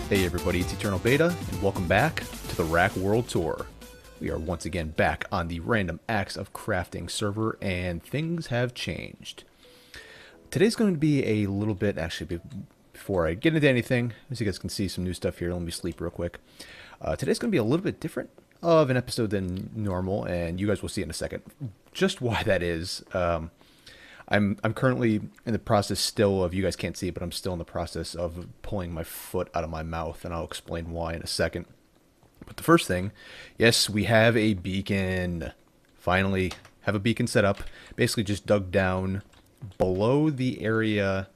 Hey everybody, it's EternalBeta, and welcome back to the RAC World Tour. We are once again back on the Random Acts of Crafting server, and things have changed. Today's going to be a little bit, actually, before I get into anything, as you guys can see some new stuff here, let me sleep real quick. Today's going to be a little bit different of an episode than normal, and you guys will see in a second just why that is. I'm currently in the process still of, you guys can't see it, but I'm still in the process of pulling my foot out of my mouth, and I'll explain why in a second. But the first thing, yes, we have a beacon. Finally have a beacon set up. Basically just dug down below the area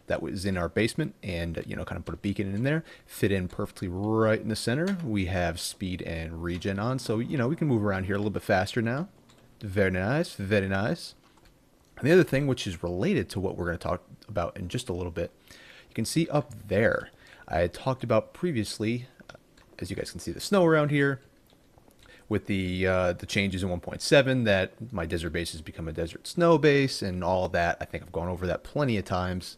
that was in our basement and, you know, kind of put a beacon in there. Fit in perfectly right in the center. We have speed and regen on, so, you know, we can move around here a little bit faster now. Very nice, very nice. And the other thing, which is related to what we're going to talk about in just a little bit, you can see up there, I had talked about previously, as you guys can see the snow around here, with the changes in 1.7, that my desert base has become a desert snow base and all of that. I think I've gone over that plenty of times.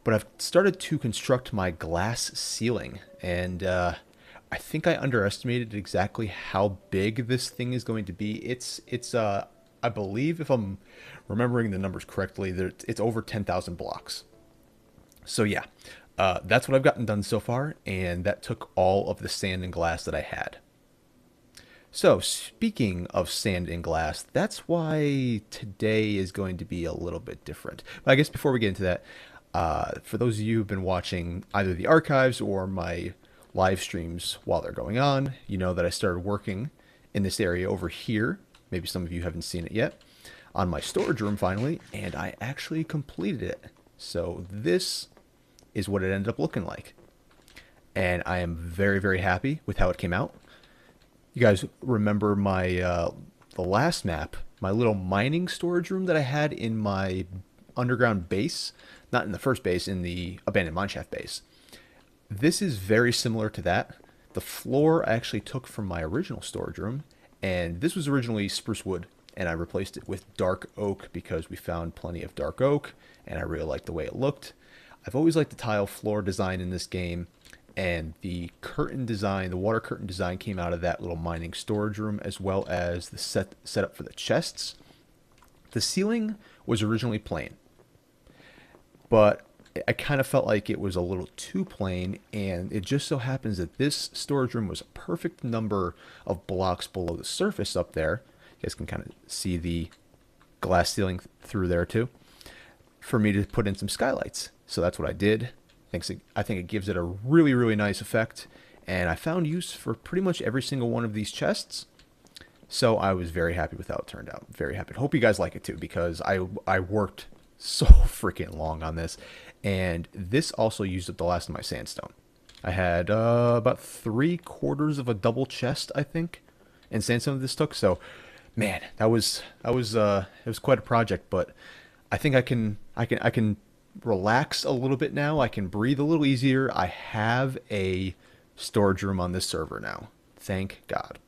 But I've started to construct my glass ceiling, and I think I underestimated exactly how big this thing is going to be. It's I believe, if I'm remembering the numbers correctly, it's over 10,000 blocks. So yeah, that's what I've gotten done so far, and that took all of the sand and glass that I had. So speaking of sand and glass, that's why today is going to be a little bit different. But I guess before we get into that, for those of you who've been watching either the archives or my live streams while they're going on, you know that I started working in this area over here. Maybe some of you haven't seen it yet, on my storage room finally, and I actually completed it. So this is what it ended up looking like. And I am very, very happy with how it came out. You guys remember my the last map, my little mining storage room that I had in my underground base, not in the first base, in the abandoned mineshaft base. This is very similar to that. The floor I actually took from my original storage room, and this was originally spruce wood, and I replaced it with dark oak because we found plenty of dark oak, and I really liked the way it looked. I've always liked the tile floor design in this game, and the curtain design, the water curtain design, came out of that little mining storage room, as well as the setup for the chests. The ceiling was originally plain, but I kind of felt like it was a little too plain, and it just so happens that this storage room was a perfect number of blocks below the surface up there. You guys can kind of see the glass ceiling through there too, for me to put in some skylights. So that's what I did. I think it gives it a really, really nice effect, and I found use for pretty much every single one of these chests. So I was very happy with how it turned out. Very happy. Hope you guys like it too, because I worked so freaking long on this. And this also used up the last of my sandstone. I had about 3/4 of a double chest, I think, in sandstone this took. So, man, it was quite a project. But I think I can relax a little bit now. I can breathe a little easier. I have a storage room on this server now. Thank God.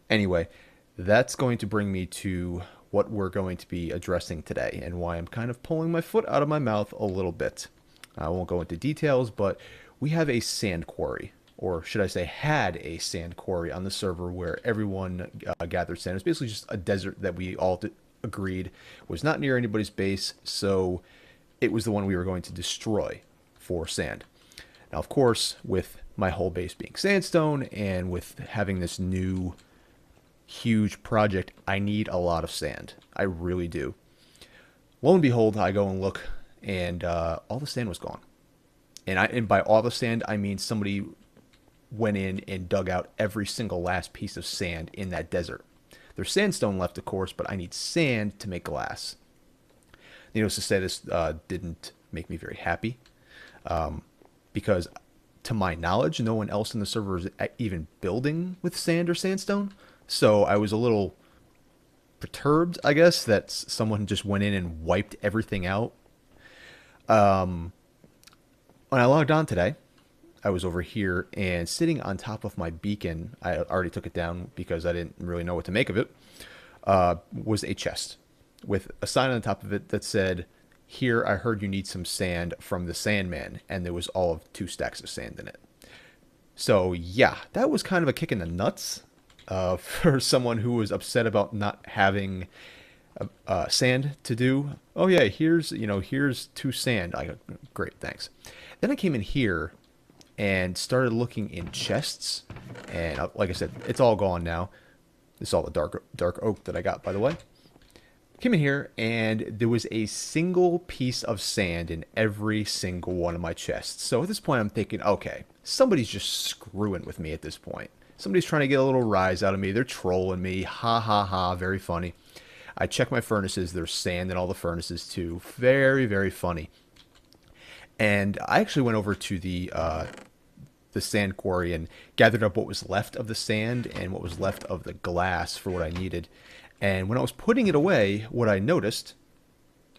Anyway, that's going to bring me to what we're going to be addressing today, and why I'm kind of pulling my foot out of my mouth a little bit. I won't go into details, but we have a sand quarry, or should I say had a sand quarry on the server where everyone gathered sand. It's basically just a desert that we all agreed was not near anybody's base, so it was the one we were going to destroy for sand. Now, of course, with my whole base being sandstone, and with having this new huge project, I need a lot of sand. I really do. Lo and behold, I go and look, and all the sand was gone. And by all the sand, I mean somebody went in and dug out every single last piece of sand in that desert. There's sandstone left, of course, but I need sand to make glass. Needless to say, this didn't make me very happy, because to my knowledge, no one else in the server is even building with sand or sandstone. So I was a little perturbed, I guess, that someone just went in and wiped everything out. When I logged on today, I was over here, and sitting on top of my beacon, I already took it down because I didn't really know what to make of it, was a chest with a sign on the top of it that said, "Here, I heard you need some sand from the Sandman," and there was all of 2 stacks of sand in it. So yeah, that was kind of a kick in the nuts for someone who was upset about not having sand to do. Oh yeah, here's two sand. I go, great, thanks. Then I came in here and started looking in chests, and like I said, it's all gone now. This is all the dark oak that I got, by the way. Came in here and there was a single piece of sand in every single one of my chests. So at this point I'm thinking, okay, somebody's just screwing with me at this point. Somebody's trying to get a little rise out of me. They're trolling me. Ha ha ha, very funny. I check my furnaces. There's sand in all the furnaces too. Very, very funny. And I actually went over to the sand quarry and gathered up what was left of the sand and what was left of the glass for what I needed. And when I was putting it away, what I noticed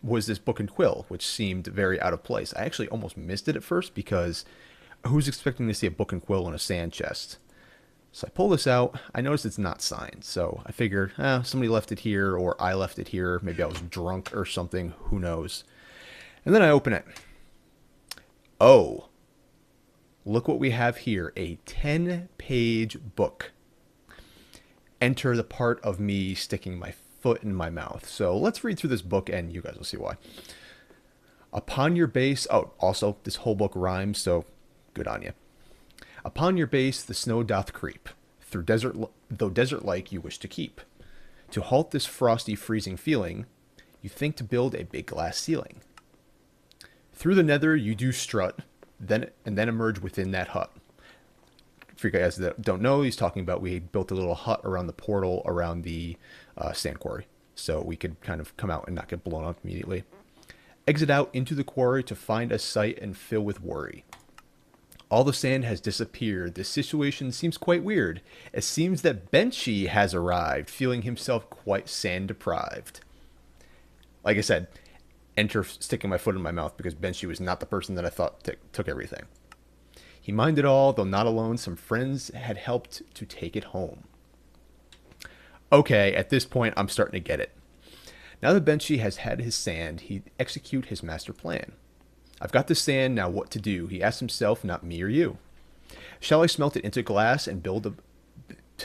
was this book and quill, which seemed very out of place. I actually almost missed it at first because who's expecting to see a book and quill in a sand chest? So I pull this out. I noticed it's not signed. So I figured, somebody left it here or I left it here. Maybe I was drunk or something. Who knows? And then I open it. Oh, look what we have here. A 10-page book. Enter the part of me sticking my foot in my mouth. So let's read through this book and you guys will see why. Upon your base, oh, also this whole book rhymes, so good on you. Upon your base the snow doth creep, through though desert-like you wish to keep. To halt this frosty freezing feeling, you think to build a big glass ceiling. Through the nether you do strut, then emerge within that hut. For you guys that don't know, he's talking about we built a little hut around the portal around the sand quarry, so we could kind of come out and not get blown up immediately. Exit out into the quarry to find a sight and fill with worry. All the sand has disappeared. This situation seems quite weird. It seems that Benchy has arrived, feeling himself quite sand deprived. Like I said, enter sticking my foot in my mouth because Benchy was not the person that I thought took everything. He minded all, though not alone. Some friends had helped to take it home. Okay, at this point, I'm starting to get it. Now that Benchy has had his sand, he'd execute his master plan. I've got the sand, now what to do? He asked himself, not me or you. Shall I smelt it into glass and build a...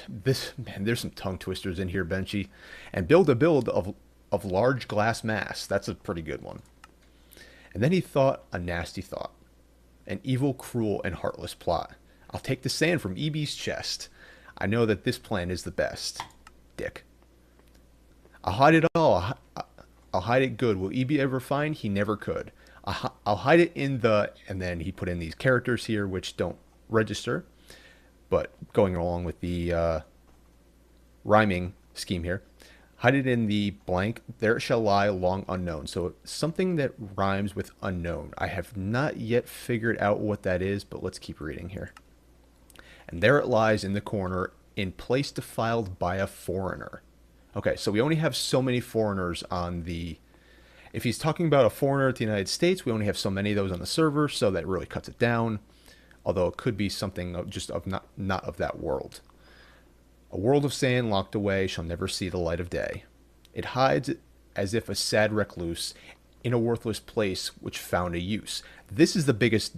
Man, there's some tongue twisters in here, Benchy. And build of large glass mass. That's a pretty good one. And then he thought a nasty thought. An evil, cruel, and heartless plot. I'll take the sand from EB's chest. I know that this plan is the best. Dick. I'll hide it all. I'll hide it good. Will EB ever find? He never could. I'll hide it in the... And then he put in these characters here which don't register. But going along with the rhyming scheme here. Hide it in the blank. There it shall lie long unknown. So something that rhymes with unknown. I have not yet figured out what that is, but let's keep reading here. And there it lies in the corner, in place defiled by a foreigner. Okay, so we only have so many foreigners on the... If he's talking about a foreigner at the United States, we only have so many of those on the server, so that really cuts it down. Although it could be something of just of not of that world. A world of sand locked away shall never see the light of day. It hides as if a sad recluse in a worthless place which found a use. This is the biggest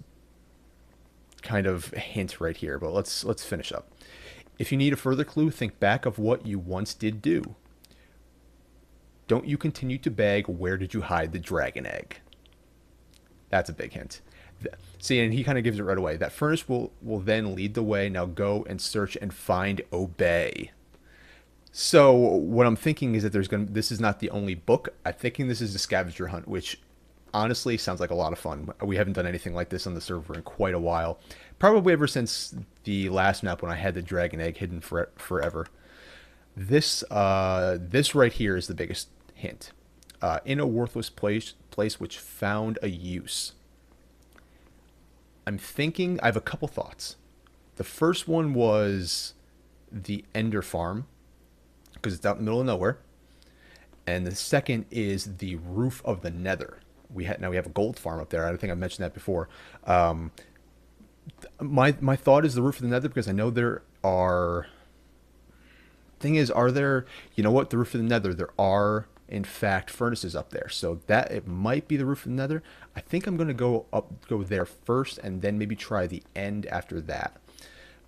kind of hint right here, but let's finish up. If you need a further clue, think back of what you once did do. Don't you continue to beg, where did you hide the dragon egg? That's a big hint. See, and he kind of gives it right away. That furnace will then lead the way. Now go and search and find, obey. So what I'm thinking is that this is not the only book. I'm thinking this is a scavenger hunt, which honestly sounds like a lot of fun. We haven't done anything like this on the server in quite a while. Probably ever since the last map when I had the dragon egg hidden forever. This right here is the biggest hint. In a worthless place which found a use. I'm thinking, I have a couple thoughts. The first one was the Ender Farm, because it's out in the middle of nowhere. And the second is the roof of the Nether. Now we have a gold farm up there. I don't think I mentioned that before. My thought is the roof of the Nether because I know there are... Thing is, are there... You know what? The roof of the Nether, there are... in fact, furnaces up there, so that it might be the roof of the Nether. I think I'm going to go there first and then maybe try the end after that.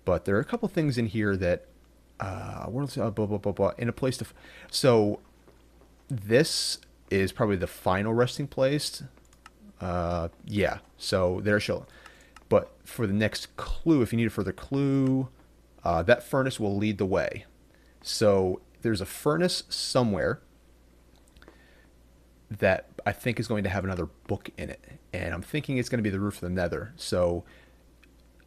But there are a couple things in here that blah, blah, blah, blah, in a place to. So this is probably the final resting place. Yeah. So there she'll. But for the next clue, if you need a further clue, that furnace will lead the way. So there's a furnace somewhere that I think is going to have another book in it. And I'm thinking it's going to be the roof of the Nether. So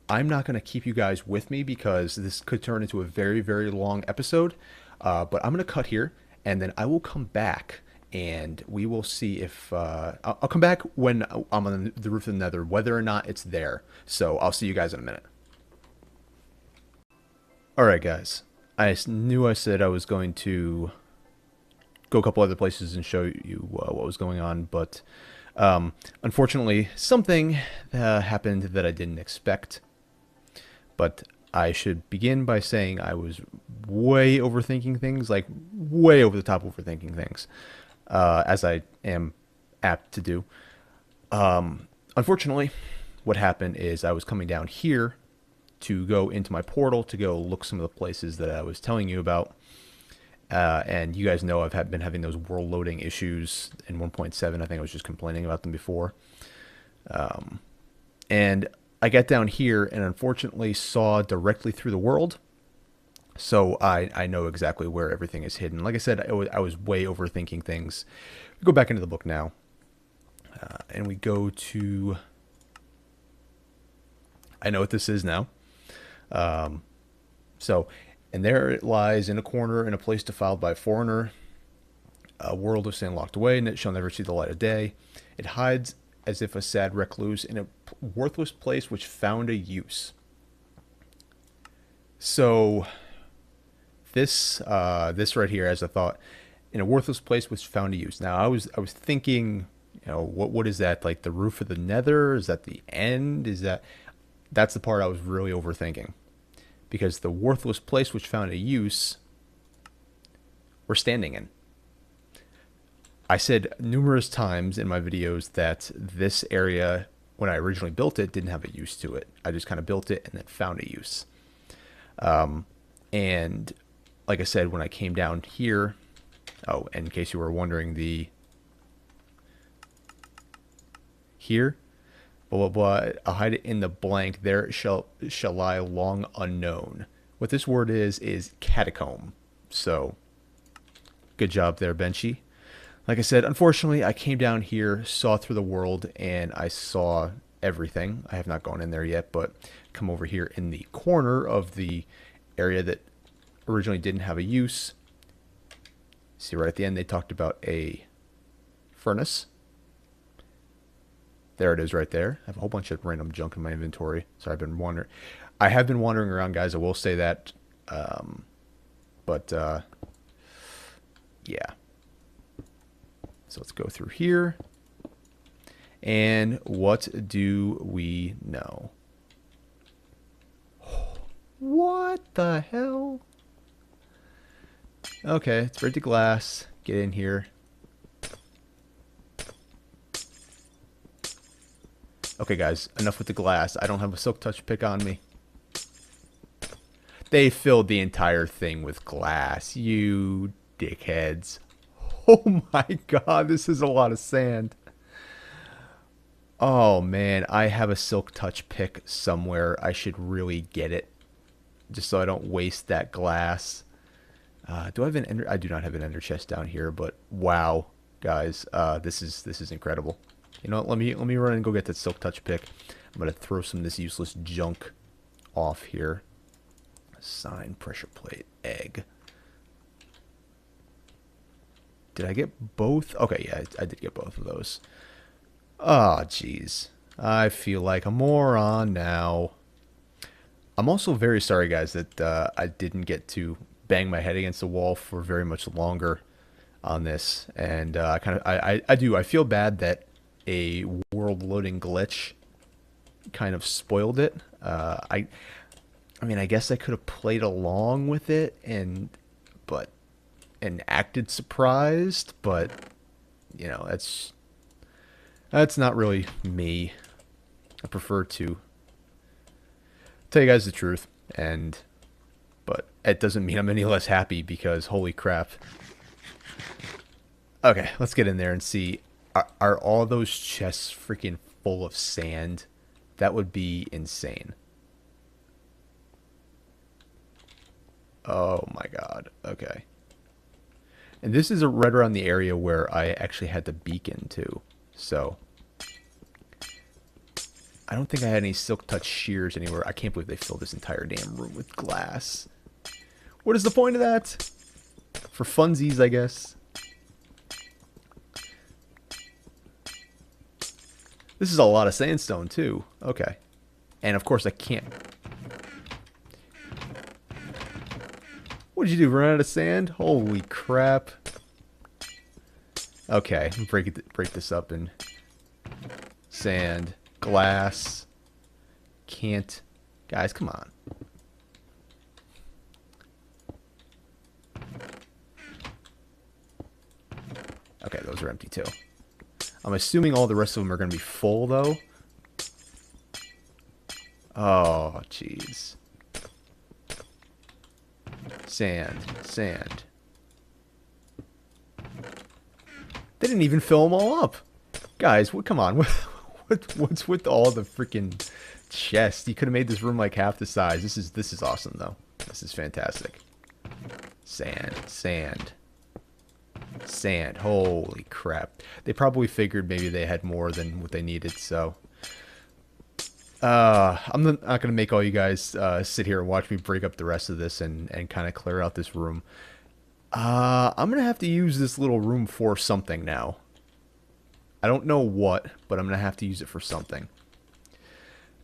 I'm not going to keep you guys with me because this could turn into a very, very long episode. But I'm going to cut here, and then I will come back, and we will see if... I'll come back when I'm on the roof of the Nether, whether or not it's there. So I'll see you guys in a minute. Alright, guys. I knew I said I was going to go a couple other places and show you what was going on, but unfortunately, something happened that I didn't expect. But I should begin by saying I was way overthinking things, like way over the top overthinking things, as I am apt to do. Unfortunately, what happened is I was coming down here to go into my portal to go look some of the places that I was telling you about. And you guys know I've been having those world loading issues in 1.7. I think I was just complaining about them before. And I got down here and unfortunately saw directly through the world. So I know exactly where everything is hidden. Like I said, I was way overthinking things. We go back into the book now. And we go to... I know what this is now. And there it lies in a corner in a place defiled by a foreigner. A world of sin locked away, and it shall never see the light of day. It hides as if a sad recluse in a worthless place which found a use. So this right here, as I thought, in a worthless place which found a use. Now I was thinking, you know, what is that, like the roof of the Nether? Is that the end? That's the part I was really overthinking. Because the worthless place which found a use, we're standing in. I said numerous times in my videos that this area, when I originally built it, didn't have a use to it. I just kind of built it and then found a use. And like I said, when I came down here, oh, in case you were wondering, here, blah, blah, blah, I'll hide it in the blank. There it shall lie long unknown. What this word is Catacomb. So, good job there, Benchy. Like I said, unfortunately, I came down here, saw through the world, and I saw everything. I have not gone in there yet, but come over here in the corner of the area that originally didn't have a use. See, right at the end, they talked about a furnace. There it is right there. I have a whole bunch of random junk in my inventory. So I have been wandering around, guys. I will say that. Yeah. So let's go through here. And what do we know? What the hell? Okay, it's break the glass. Get in here. Okay, guys, enough with the glass. I don't have a silk touch pick on me. They filled the entire thing with glass, you dickheads. Oh my god, this is a lot of sand. Oh man, I have a silk touch pick somewhere. I should really get it, just so I don't waste that glass. Do I have an ender? I do not have an ender chest down here, but wow, guys, this is incredible. You know what, let me run and go get that silk touch pick. I'm gonna throw some of this useless junk off here. Sign, pressure plate, egg. Did I get both? Okay, yeah, I did get both of those. Oh, jeez. I feel like a moron now. I'm also very sorry, guys, that I didn't get to bang my head against the wall for very much longer on this. And I feel bad that a world loading glitch kind of spoiled it. I mean, I guess I could have played along with it and acted surprised, but you know, that's not really me. I prefer to tell you guys the truth. But it doesn't mean I'm any less happy because holy crap. Okay, let's get in there and see. Are all those chests freaking full of sand? That would be insane. Oh my god. Okay. And this is right around the area where I actually had the beacon too. So I don't think I had any silk touch shears anywhere. I can't believe they filled this entire damn room with glass. What is the point of that? For funsies, I guess. This is a lot of sandstone too. Okay. And of course I can't. What did you do? Run out of sand? Holy crap. Okay, break this up in sand, glass. Can't. Guys, come on. Okay, those are empty too. I'm assuming all the rest of them are going to be full though. Oh, jeez. Sand, sand. They didn't even fill them all up. Guys, come on. What's with all the freaking chests? You could have made this room like half the size. This is awesome though. This is fantastic. Sand, sand. Sand. Holy crap. They probably figured maybe they had more than what they needed, so I'm not going to make all you guys sit here and watch me break up the rest of this and kind of clear out this room. I'm going to have to use this little room for something now. I don't know what, but I'm going to have to use it for something.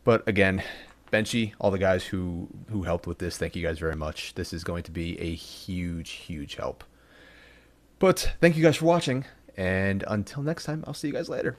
But again, Benchy, all the guys who helped with this, thank you guys very much. This is going to be a huge, huge help. But thank you guys for watching, and until next time, I'll see you guys later.